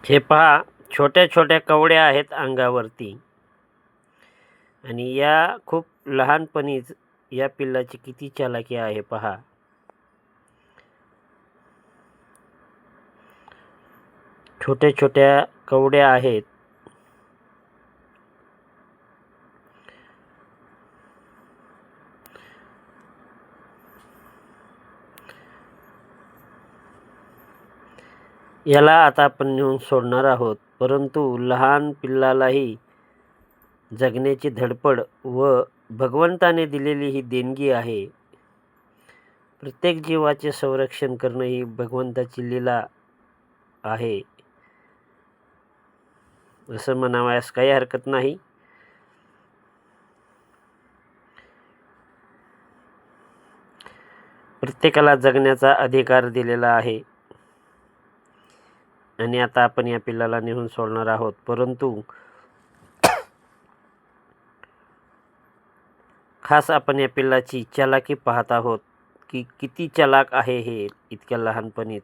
हे पहा, छोट्या छोट्या कवड्या आहेत अंगावरती आणि या खूप लहानपणीच या पिल्लाची किती चालाकी आहे पहा. छोट्या छोट्या कवड्या आहेत. याला आता आपण नेऊन सोडणार आहोत, परंतु लहान पिल्लालाही जगण्याची धडपड व भगवंताने दिलेली ही देणगी आहे. प्रत्येक जीवाचे संरक्षण करणं ही भगवंताची लीला आहे असं म्हणावयास काही हरकत नाही. प्रत्येकाला जगण्याचा अधिकार दिलेला आहे आणि आता आपण या पिल्लाला नेऊन सोडणार आहोत, परंतु खास आपण या पिल्लाची चालाकी पाहत आहोत की किती चालाक आहे हे इतक्या लहानपणीच.